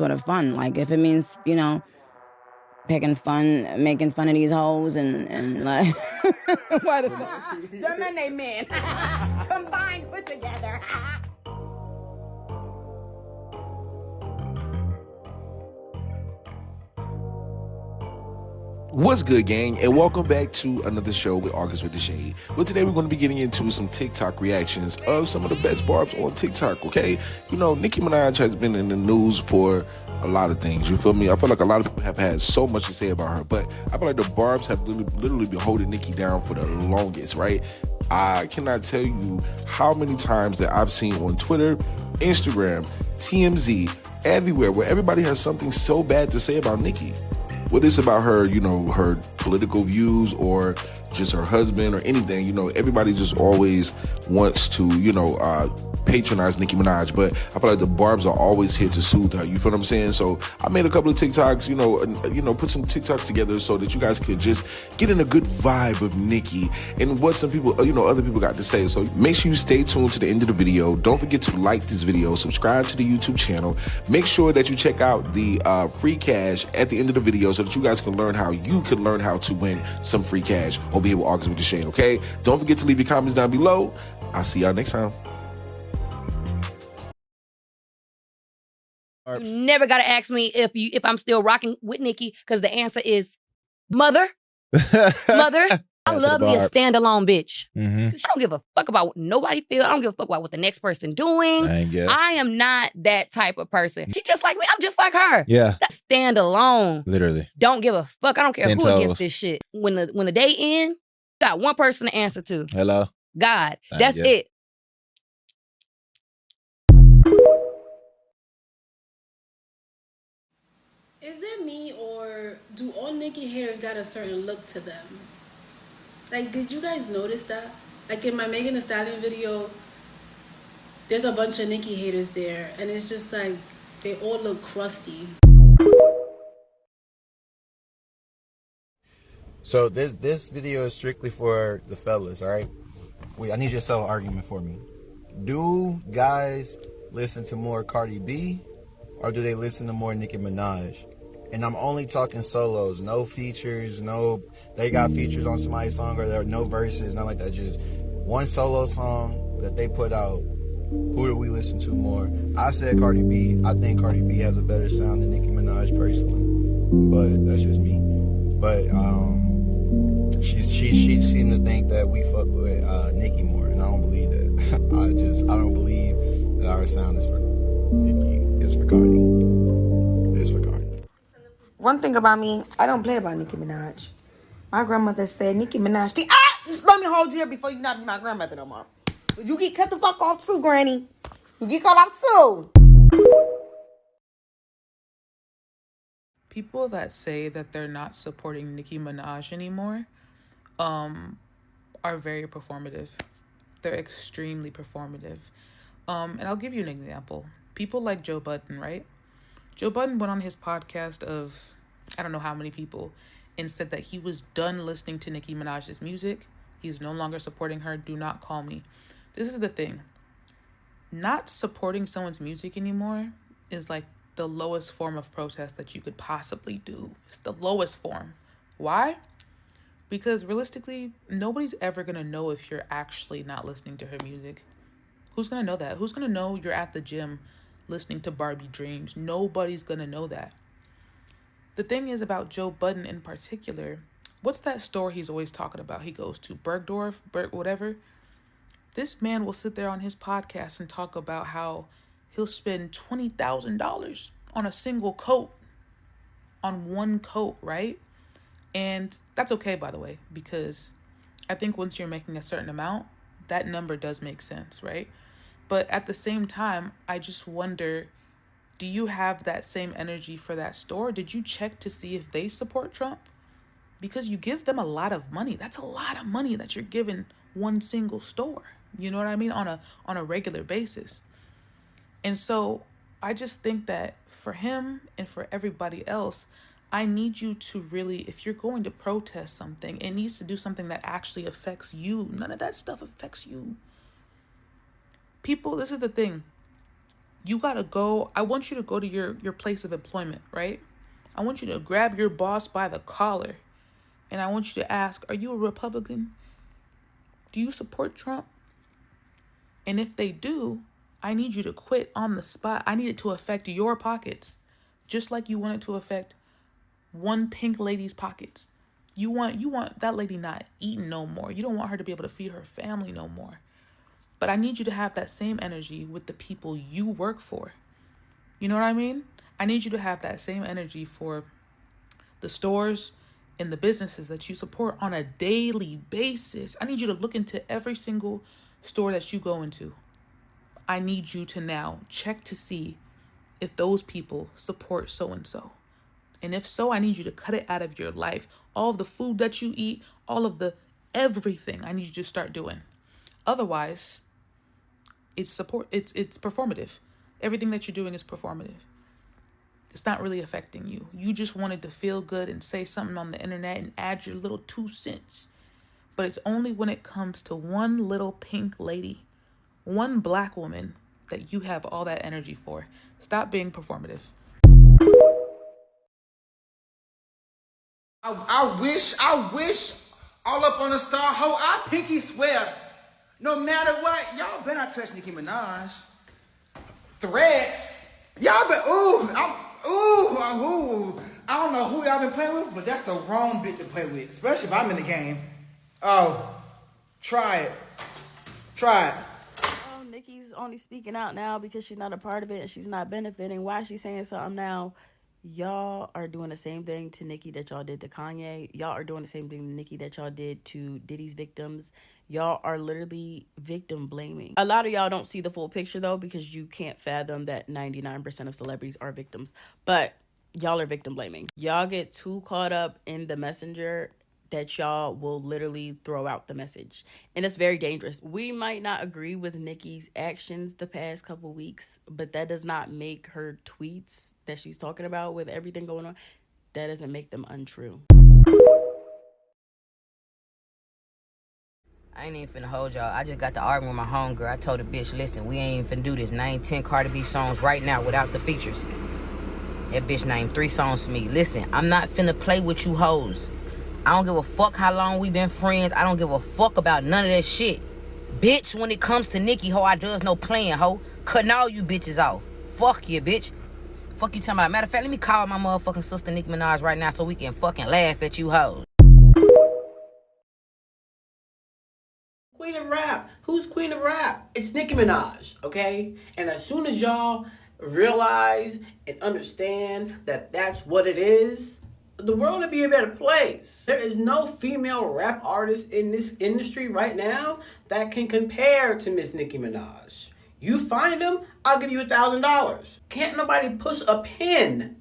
sort of fun. Like if it means, making fun of these hoes and like why the fuck? Them and they men combined put together. What's good, gang, and welcome back to another show with August with the Shade. Well, today we're going to be getting into some TikTok reactions of some of the best barbs on TikTok, okay? Nicki Minaj has been in the news for a lot of things, you feel me? I feel like a lot of people have had so much to say about her, but I feel like the barbs have literally been holding Nicki down for the longest, right? I cannot tell you how many times that I've seen on Twitter, Instagram, TMZ, everywhere, where everybody has something so bad to say about Nicki. Whether it's about her, her political views or just her husband or anything, everybody just always wants to, patronize Nicki Minaj. But I feel like the barbs are always here to soothe her. You feel what I'm saying? So I made a couple of TikToks, put some TikToks together so that you guys could just get in a good vibe of Nicki and what some people, other people got to say. So make sure you stay tuned to the end of the video. Don't forget to like this video, subscribe to the YouTube channel. Make sure that you check out the free cash at the end of the video so that you guys can learn how to win some free cash over here with August with the Shade, okay? Don't forget to leave your comments down below. I'll see y'all next time. You never got to ask me if I'm still rocking with Nicki, because the answer is mother. Mother. I love me a standalone bitch. I don't give a fuck about what nobody feels. I don't give a fuck about what the next person doing. I am not that type of person. She just like me. I'm just like her. Yeah. That's standalone. Literally. Don't give a fuck. I don't care who against this shit. When the day ends, got one person to answer to. Hello. God. That's it. Is it me, or do all Nicki haters got a certain look to them? Like, did you guys notice that? Like in my Megan Thee Stallion video, there's a bunch of Nicki haters there, and it's just like they all look crusty. So this video is strictly for the fellas, all right? Wait, I need you to settle an argument for me. Do guys listen to more Cardi B, or do they listen to more Nicki Minaj? And I'm only talking solos, no features, they got features on somebody's song, or there are no verses, not like that, just one solo song that they put out. Who do we listen to more? I said Cardi B. I think Cardi B has a better sound than Nicki Minaj personally, but that's just me. But she seemed to think that we fuck with Nicki more, and I don't believe that. I don't believe that our sound is for Nicki. It's for Cardi. It's for Cardi. One thing about me, I don't play about Nicki Minaj. My grandmother said Nicki Minaj. Just let me hold you here before you not be my grandmother no more. You get cut the fuck off too, Granny. You get cut off too. People that say that they're not supporting Nicki Minaj anymore are very performative. They're extremely performative. And I'll give you an example. People like Joe Budden, right? Joe Budden went on his podcast of I don't know how many people and said that he was done listening to Nicki Minaj's music. He's no longer supporting her. Do not call me. This is the thing. Not supporting someone's music anymore is like the lowest form of protest that you could possibly do. It's the lowest form. Why? Because realistically, nobody's ever going to know if you're actually not listening to her music. Who's going to know that? Who's going to know you're at the gym listening to Barbie Dreams? Nobody's going to know that. The thing is about Joe Budden in particular, what's that store he's always talking about? He goes to Bergdorf, whatever. This man will sit there on his podcast and talk about how he'll spend $20,000 on a single coat, on one coat, right? And that's okay, by the way, because I think once you're making a certain amount, that number does make sense, right? But at the same time, I just wonder, do you have that same energy for that store? Did you check to see if they support Trump? Because you give them a lot of money. That's a lot of money that you're giving one single store. You know what I mean? On a regular basis. And so I just think that for him and for everybody else, I need you to really, if you're going to protest something, it needs to do something that actually affects you. None of that stuff affects you. People, this is the thing. You gotta go. I want you to go to your place of employment, right? I want you to grab your boss by the collar and I want you to ask, are you a Republican? Do you support Trump? And if they do, I need you to quit on the spot. I need it to affect your pockets, just like you want it to affect one pink lady's pockets. You want that lady not eating no more. You don't want her to be able to feed her family no more. But I need you to have that same energy with the people you work for. You know what I mean? I need you to have that same energy for the stores and the businesses that you support on a daily basis. I need you to look into every single store that you go into. I need you to now check to see if those people support so-and-so. And if so, I need you to cut it out of your life. All of the food that you eat, all of the everything, I need you to start doing. Otherwise, it's performative. Everything that you're doing is performative. It's not really affecting you. You just wanted to feel good and say something on the internet and add your little 2 cents. But it's only when it comes to one little pink lady, one black woman, that you have all that energy for. Stop being performative. I wish all up on a star hoe. I pinky swear, no matter what, y'all better not touch Nicki Minaj. Threats, y'all been I don't know who y'all been playing with, but that's the wrong bit to play with, especially if I'm in the game. Oh, try it. Oh, Nicki's only speaking out now because she's not a part of it and she's not benefiting. Why is she saying something now? Y'all are doing the same thing to Nicki that y'all did to Kanye. Y'all are doing the same thing to Nicki that y'all did to Diddy's victims. Y'all are literally victim blaming. A lot of y'all don't see the full picture though, because you can't fathom that 99% of celebrities are victims. But y'all are victim blaming. Y'all get too caught up in the messenger that y'all will literally throw out the message. And it's very dangerous. We might not agree with Nicki's actions the past couple weeks, but that does not make her tweets that she's talking about with everything going on, that doesn't make them untrue. I ain't even finna hold y'all. I just got to arguing with my homegirl. I told the bitch, listen, we ain't even finna do this. 10 Cardi B songs right now without the features. That bitch named 3 songs for me. Listen, I'm not finna play with you hoes. I don't give a fuck how long we been friends. I don't give a fuck about none of that shit. Bitch, when it comes to Nicki, ho, I does no playing, ho. Cutting all you bitches off. Fuck you, bitch. Fuck you talking about. Matter of fact, let me call my motherfucking sister Nicki Minaj right now so we can fucking laugh at you hoes. Queen of rap. Who's queen of rap? It's Nicki Minaj, okay? And as soon as y'all realize and understand that that's what it is, the world would be a better place. There is no female rap artist in this industry right now that can compare to Miss Nicki Minaj. You find them, I'll give you $1,000. Can't nobody push a pen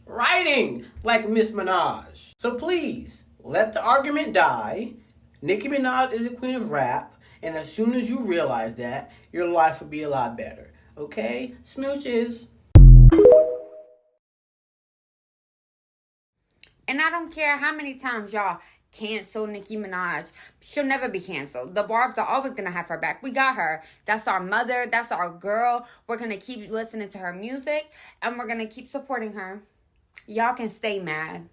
writing like Miss Minaj. So please, let the argument die. Nicki Minaj is the queen of rap, and as soon as you realize that, your life will be a lot better. Okay? Smooches. And I don't care how many times y'all cancel Nicki Minaj. She'll never be canceled. The Barbs are always going to have her back. We got her. That's our mother. That's our girl. We're going to keep listening to her music, and we're going to keep supporting her. Y'all can stay mad.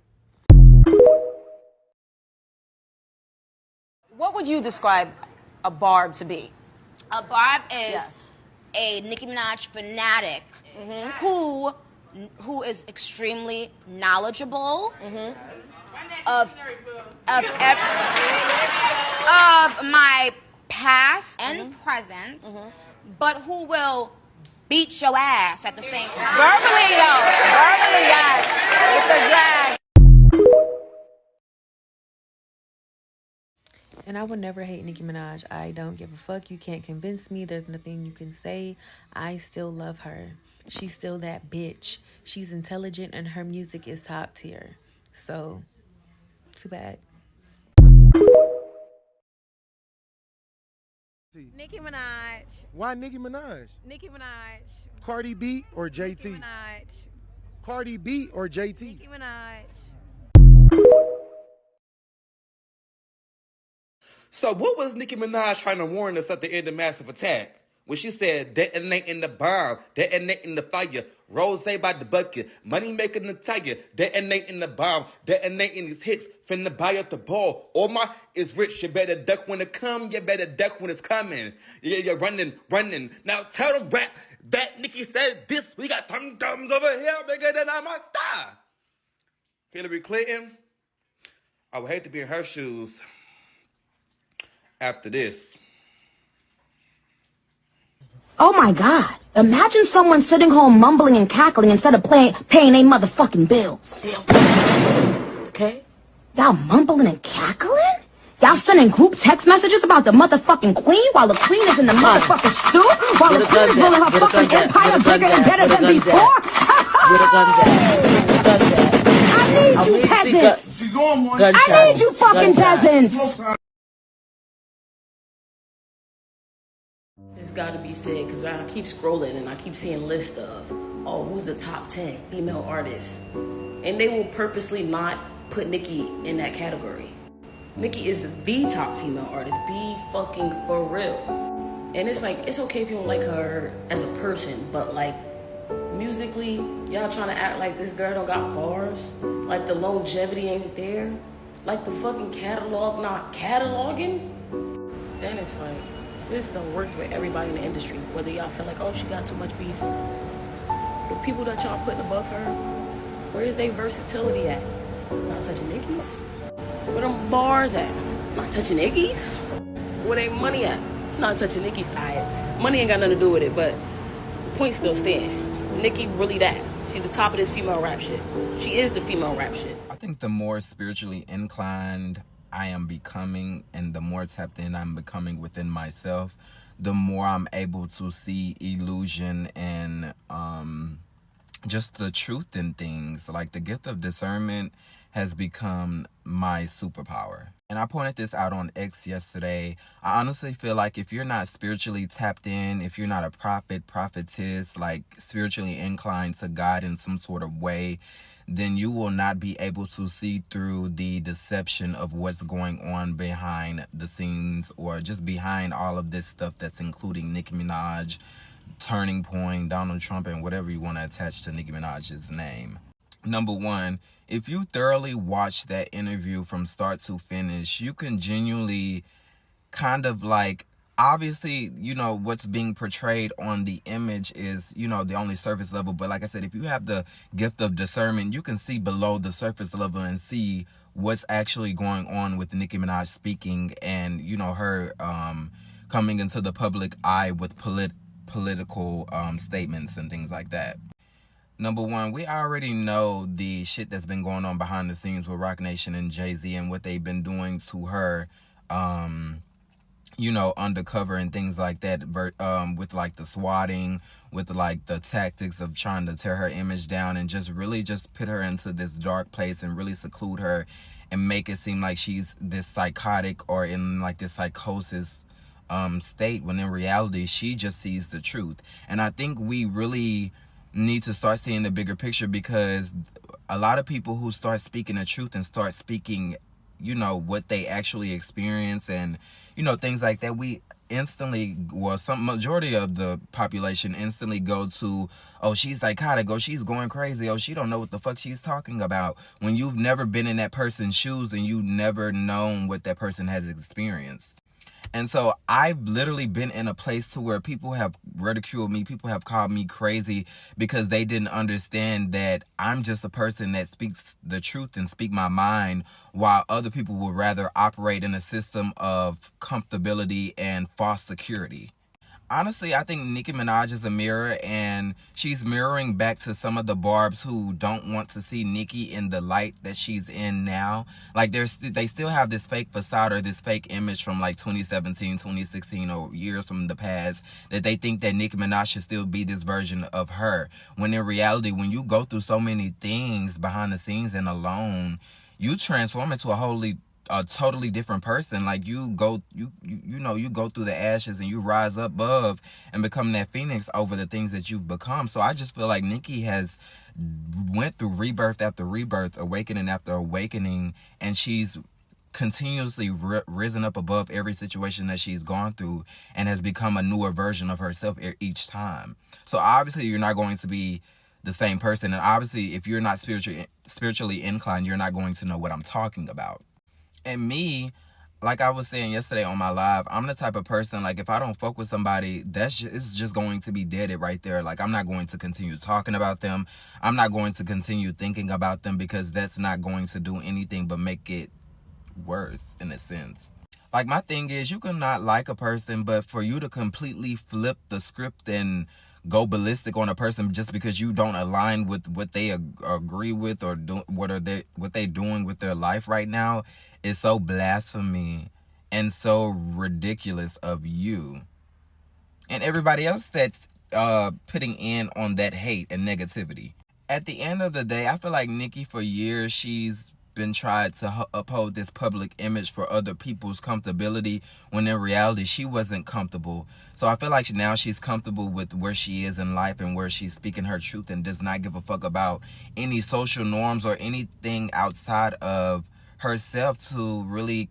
What would you describe a Barb to be? A Barb is a Nicki Minaj fanatic who is extremely knowledgeable of my past and present, but who will beat your ass at the same time. Verbally, though. Verbally, yes. With the drag. And I would never hate Nicki Minaj. I don't give a fuck. You can't convince me. There's nothing you can say. I still love her. She's still that bitch. She's intelligent and her music is top tier. So, too bad. Nicki Minaj. Why Nicki Minaj? Nicki Minaj. Cardi B or JT? Nicki Minaj. Cardi B or JT? Nicki Minaj. So what was Nicki Minaj trying to warn us at the end of Massive Attack? when she said detonating the bomb, detonating the fire, rose by the bucket, money making the tire, detonating the bomb, detonating these hits, finna buy up the ball. All my is rich, you better duck when it come, you better duck when it's coming. Yeah, you're running. Now tell the rap that Nicki said this, we got tum-tums over here bigger than I'm a star. Hillary Clinton, I would hate to be in her shoes after this. Oh my God. Imagine someone sitting home mumbling and cackling instead of paying their motherfucking bills. Okay? Y'all mumbling and cackling? Y'all sending group text messages about the motherfucking queen while the queen is in the motherfucking stew? While the queen is building her fucking empire bigger and better than before? I need you peasants! I need you fucking peasants! It's got to be said, because I keep scrolling and I keep seeing lists of, oh, who's the top 10 female artists? And they will purposely not put Nicki in that category. Nicki is the top female artist. Be fucking for real. And it's like, it's okay if you don't like her as a person, but like, musically, y'all trying to act like this girl don't got bars? Like the longevity ain't there? Like the fucking catalog not cataloging? Then it's like, sis done worked with everybody in the industry. Whether y'all feel like, oh, she got too much beef. The people that y'all putting above her, where's their versatility at? Not touching Nicki's? Where them bars at? Not touching Nicki's? Where they money at? Not touching Nicki's. Money ain't got nothing to do with it, but the point still stand. Nicki really that. She the top of this female rap shit. She is the female rap shit. I think the more spiritually inclined I am becoming, and the more tapped in I'm becoming within myself, the more I'm able to see illusion and just the truth in things. Like the gift of discernment has become my superpower. And I pointed this out on X yesterday. I honestly feel like if you're not spiritually tapped in, if you're not a prophet, prophetess, like spiritually inclined to God in some sort of way, then you will not be able to see through the deception of what's going on behind the scenes, or just behind all of this stuff that's including Nicki Minaj, Turning Point, Donald Trump, and whatever you want to attach to Nicki Minaj's name. Number one, if you thoroughly watch that interview from start to finish, you can genuinely kind of like, obviously, you know, what's being portrayed on the image is, you know, the only surface level. But like I said, if you have the gift of discernment, you can see below the surface level and see what's actually going on with Nicki Minaj speaking and, you know, her coming into the public eye with political statements and things like that. Number one, we already know the shit that's been going on behind the scenes with Roc Nation and Jay-Z and what they've been doing to her, you know, undercover and things like that, with like the swatting, with like the tactics of trying to tear her image down and just really just put her into this dark place and really seclude her and make it seem like she's this psychotic or in like this psychosis state, when in reality she just sees the truth. And I think we really need to start seeing the bigger picture, because a lot of people who start speaking the truth and start speaking, you know, what they actually experience and, you know, things like that, we instantly, well, some majority of the population instantly go to, oh, she's psychotic, oh, she's going crazy, oh, she don't know what the fuck she's talking about, when you've never been in that person's shoes and you've never known what that person has experienced. And so I've literally been in a place to where people have ridiculed me, people have called me crazy because they didn't understand that I'm just a person that speaks the truth and speak my mind, while other people would rather operate in a system of comfortability and false security. Honestly, I think Nicki Minaj is a mirror, and she's mirroring back to some of the barbs who don't want to see Nicki in the light that she's in now. Like, they still have this fake facade or this fake image from like 2017, 2016, or years from the past, that they think that Nicki Minaj should still be this version of her. When in reality, when you go through so many things behind the scenes and alone, you transform into a totally different person. Like, you go through the ashes and you rise up above and become that phoenix over the things that you've become. So I just feel like Nicki has went through rebirth after rebirth, awakening after awakening, and she's continuously risen up above every situation that she's gone through and has become a newer version of herself each time. So obviously you're not going to be the same person. And obviously if you're not spiritually inclined, you're not going to know what I'm talking about. And me, like I was saying yesterday on my live, I'm the type of person, like, if I don't fuck with somebody, it's just going to be deaded right there. Like, I'm not going to continue talking about them. I'm not going to continue thinking about them, because that's not going to do anything but make it worse, in a sense. Like, my thing is, you can not like a person, but for you to completely flip the script and go ballistic on a person just because you don't align with what they agree with, or what they doing with their life right now, is so blasphemy and so ridiculous of you and everybody else that's putting in on that hate and negativity. At the end of the day, I feel like Nicki, for years, she's been tried to uphold this public image for other people's comfortability, when in reality she wasn't comfortable. So I feel like now she's comfortable with where she is in life and where she's speaking her truth, and does not give a fuck about any social norms or anything outside of herself to really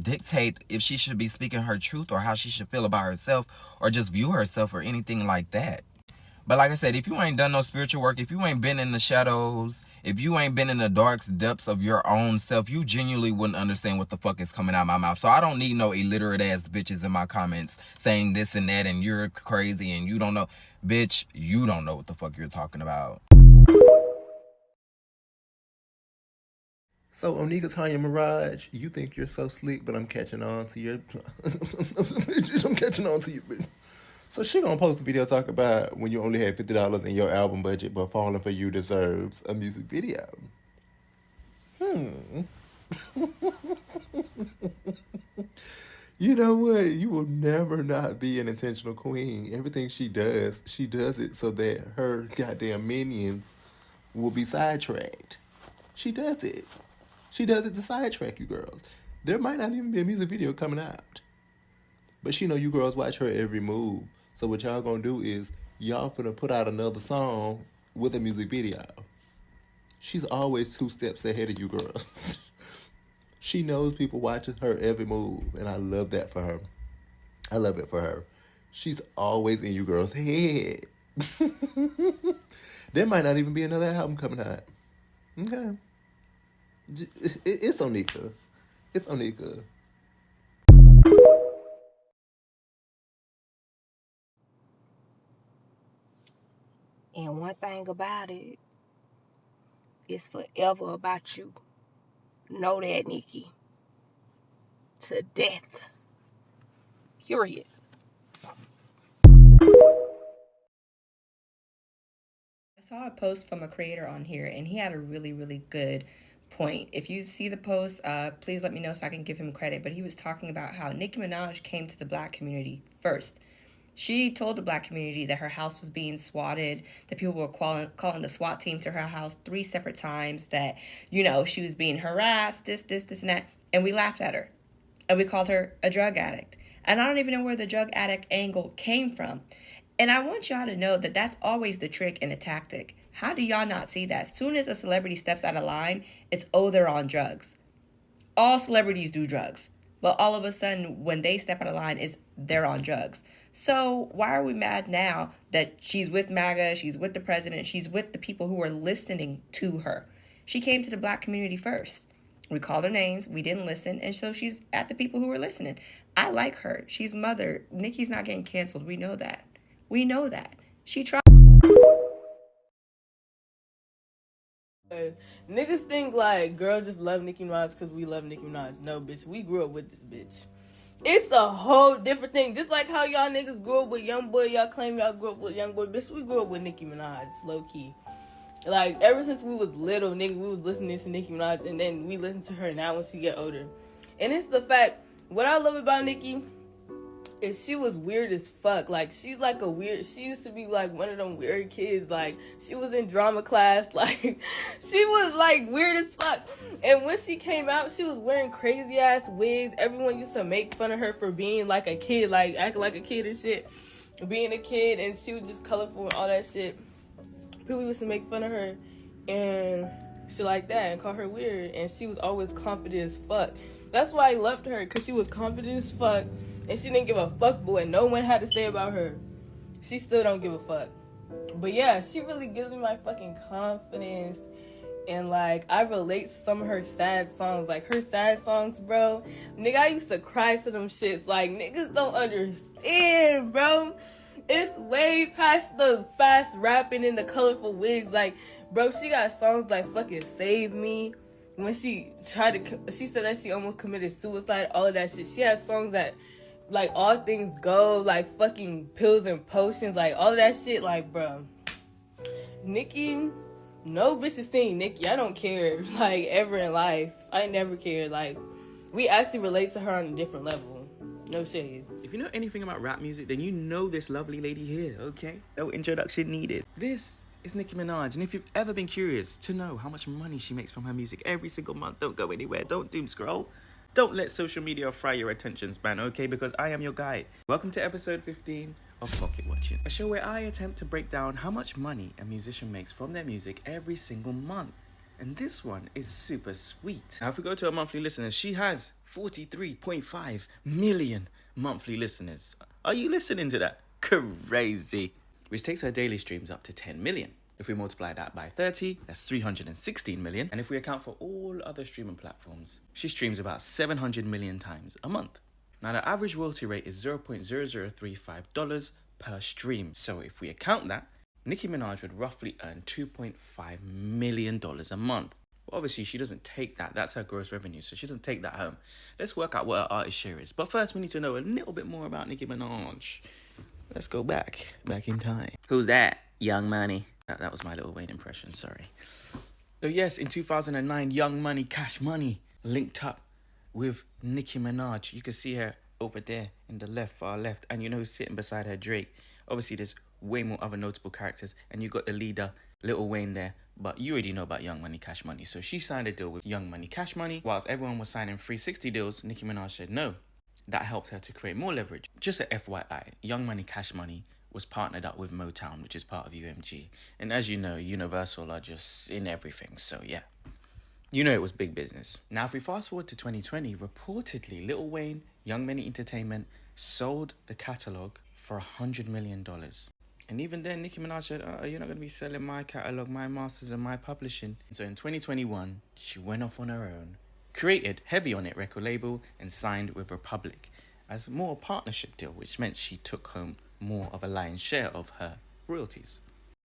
dictate if she should be speaking her truth, or how she should feel about herself, or just view herself, or anything like that. But like I said, if you ain't done no spiritual work, if you ain't been in the shadows, if you ain't been in the dark depths of your own self, you genuinely wouldn't understand what the fuck is coming out of my mouth. So I don't need no illiterate ass bitches in my comments saying this and that and you're crazy and you don't know. Bitch, you don't know what the fuck you're talking about. So, Onika Tanya Mirage, you think you're so slick, but I'm catching on to your... I'm catching on to you, bitch. So she gonna post a video talking about when you only had $50 in your album budget, but Falling For You deserves a music video. You know what? You will never not be an intentional queen. Everything she does it so that her goddamn minions will be sidetracked. She does it. She does it to sidetrack you girls. There might not even be a music video coming out, but she know you girls watch her every move. So what y'all gonna do is y'all finna put out another song with a music video. She's always 2 steps ahead of you girls. She knows people watching her every move, and I love that for her. I love it for her. She's always in you girls' head. There might not even be another album coming out. Okay. It's Onika. It's Onika. And one thing about it, it's forever about you. Know that, Nicki. To death. Period. I saw a post from a creator on here, and he had a really, really good point. If you see the post, please let me know so I can give him credit. But he was talking about how Nicki Minaj came to the black community first. She told the black community that her house was being swatted, that people were calling the SWAT team to her house 3 separate times, that, she was being harassed, this, and that. And we laughed at her. And we called her a drug addict. And I don't even know where the drug addict angle came from. And I want y'all to know that that's always the trick and the tactic. How do y'all not see that? As soon as a celebrity steps out of line, it's, they're on drugs. All celebrities do drugs. But all of a sudden, when they step out of line, they're on drugs. So why are we mad now that she's with MAGA, she's with the president, she's with the people who are listening to her? She came to the black community first. We called her names, we didn't listen, and so she's at the people who are listening. I like her. She's mother. Nicki's not getting canceled. We know that. We know that. She tried. Niggas think like girls just love Nicki Minaj because we love Nicki Minaj. No, bitch, we grew up with this bitch. It's a whole different thing. Just like how y'all niggas grew up with YoungBoy, y'all claim y'all grew up with YoungBoy, bitch, we grew up with Nicki Minaj, low key. Like, ever since we was little, nigga, we was listening to Nicki Minaj, and then we listen to her now when she get older. And it's the fact, what I love about Nicki is she was weird as fuck. Like, she's like she used to be like one of them weird kids. Like, she was in drama class. Like, she was like weird as fuck. And when she came out, she was wearing crazy ass wigs. Everyone used to make fun of her for being like a kid, like acting like a kid and shit. Being a kid, and she was just colorful and all that shit. People used to make fun of her and shit like that and call her weird. And she was always confident as fuck. That's why I loved her, because she was confident as fuck, and she didn't give a fuck what no one had to say about her. She still don't give a fuck. But yeah, she really gives me my fucking confidence. And like, I relate to some of her sad songs. Like, her sad songs, bro. Nigga, I used to cry to them shits. Like, niggas don't understand, bro. It's way past the fast rapping and the colorful wigs. Like, bro, she got songs like fucking Save Me. When she said that she almost committed suicide, all of that shit. She has songs that, like, All Things Go, like fucking Pills and Potions, like all of that shit. Like, bro, Nicki, no bitch is saying Nicki. I don't care, like, ever in life. I never cared. Like, we actually relate to her on a different level. No shade. If you know anything about rap music, then you know this lovely lady here, okay? No introduction needed. This is Nicki Minaj, and if you've ever been curious to know how much money she makes from her music every single month, don't go anywhere, don't doom scroll. Don't let social media fry your attention span, okay? Because I am your guide. Welcome to episode 15 of Pocket Watching, a show where I attempt to break down how much money a musician makes from their music every single month. And this one is super sweet. Now, if we go to her monthly listeners, she has 43.5 million monthly listeners. Are you listening to that? Crazy. Which takes her daily streams up to 10 million. If we multiply that by 30, that's 316 million. And if we account for all other streaming platforms, she streams about 700 million times a month. Now, the average royalty rate is $0.0035 per stream. So if we account that, Nicki Minaj would roughly earn $2.5 million a month. Well, obviously, she doesn't take that. That's her gross revenue, so she doesn't take that home. Let's work out what her artist share is. But first, we need to know a little bit more about Nicki Minaj. Let's go back in time. Who's that? Young Money. That was my Lil Wayne impression, sorry. So yes, in 2009, Young Money, Cash Money linked up with Nicki Minaj. You can see her over there in the far left, and you know who's sitting beside her, Drake. Obviously, there's way more other notable characters, and you got the leader, Lil Wayne, there. But you already know about Young Money, Cash Money. So she signed a deal with Young Money, Cash Money. Whilst everyone was signing 360 deals, Nicki Minaj said no. That helped her to create more leverage. Just a FYI, Young Money, Cash Money was partnered up with Motown, which is part of UMG. And as you know, Universal are just in everything. So yeah, you know it was big business. Now, if we fast forward to 2020, reportedly, Lil Wayne, Young Money Entertainment sold the catalog for $100 million. And even then, Nicki Minaj said, you're not going to be selling my catalog, my masters, and my publishing. So in 2021, she went off on her own, created Heavy On It record label, and signed with Republic as more partnership deal, which meant she took home more of a lion's share of her royalties.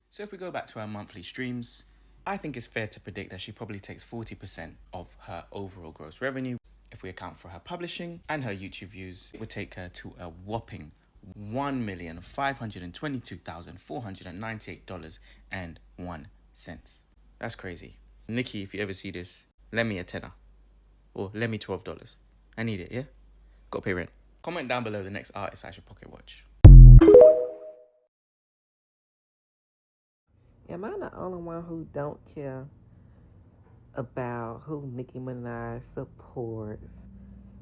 So if we go back to her monthly streams, I think it's fair to predict that she probably takes 40% of her overall gross revenue. If we account for her publishing and her YouTube views, it would take her to a whopping $1,522,498.01. That's crazy. Nicki, if you ever see this, lend me a tenner. Or lend me $12. I need it, yeah? Gotta pay rent. Comment down below the next artist I should pocket watch. Am I the only one who don't care about who Nicki Minaj supports,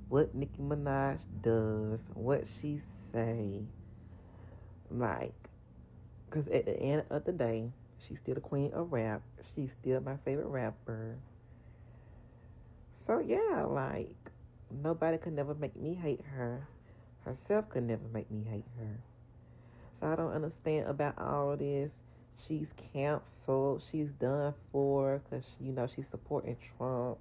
what Nicki Minaj does, what she say? Like, because at the end of the day, she's still the queen of rap. She's still my favorite rapper. So yeah, like, nobody could never make me hate her. Herself could never make me hate her. So I don't understand about all this. She's canceled. She's done for because, you know, she's supporting Trump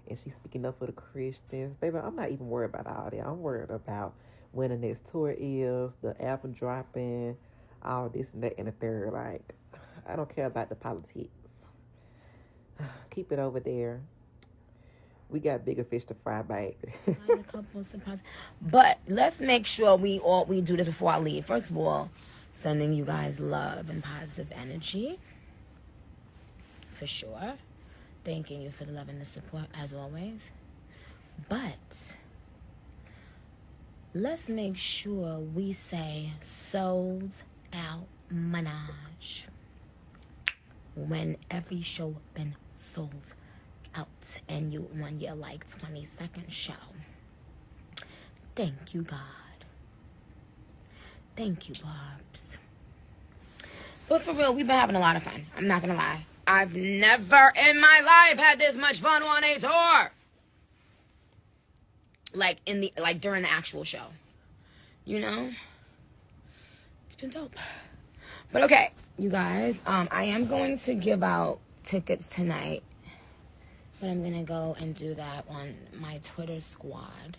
and she's speaking up for the Christians. Baby, I'm not even worried about all that. I'm worried about when the next tour is, the album dropping, all this and that and the third. Like, I don't care about the politics. Keep it over there. We got bigger fish to fry, baby. But let's make sure we do this before I leave. First of all, sending you guys love and positive energy. For sure. Thanking you for the love and the support, as always. But let's make sure we say sold out Minaj when every show been sold out and you on your like 22nd show. Thank you, God. Thank you, Barbs. But for real, we've been having a lot of fun. I'm not gonna lie. I've never in my life had this much fun on a tour. like during the actual show. You know? It's been dope. But okay, you guys, I am going to give out tickets tonight. But I'm gonna go and do that on my Twitter squad.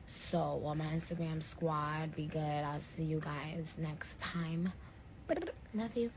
So on my Instagram squad, be good. I'll see you guys next time. Love you.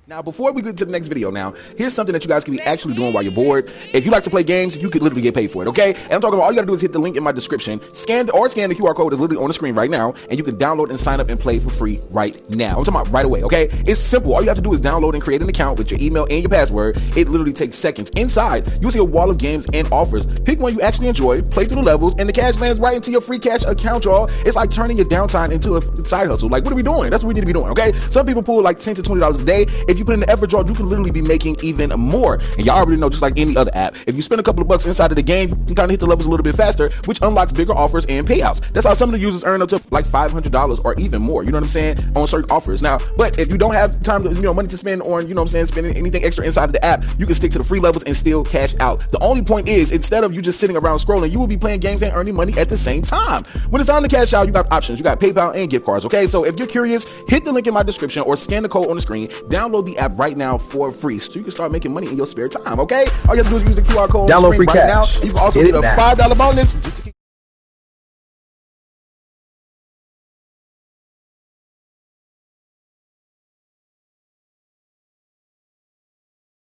Now, before we get to the next video now, here's something that you guys can be actually doing while you're bored. If you like to play games, you could literally get paid for it, okay? And I'm talking about all you gotta do is hit the link in my description, scan the QR code that's literally on the screen right now, and you can download and sign up and play for free right now. I'm talking about right away, okay? It's simple. All you have to do is download and create an account with your email and your password. It literally takes seconds. Inside, you'll see a wall of games and offers. Pick one you actually enjoy, play through the levels, and the cash lands right into your free cash account, y'all. It's like turning your downtime into a side hustle. Like, what are we doing? That's what we need to be doing, okay? Some people pull like $10 to $20 a day. If you put in the effort, y'all, you can literally be making even more. And y'all already know, just like any other app, if you spend a couple of bucks inside of the game, you can kind of hit the levels a little bit faster, which unlocks bigger offers and payouts. That's how some of the users earn up to like $500 or even more. You know what I'm saying? On certain offers. Now, but if you don't have time to, money to spend on, spending anything extra inside of the app, you can stick to the free levels and still cash out. The only point is, instead of you just sitting around scrolling, you will be playing games and earning money at the same time. When it's time to cash out, you got options. You got PayPal and gift cards, okay? So if you're curious, hit the link in my description or scan the code on the screen. Download the app right now for free, so you can start making money in your spare time, okay? All you have to do is use the QR code on the screen right now. You can also get a $5 bonus just to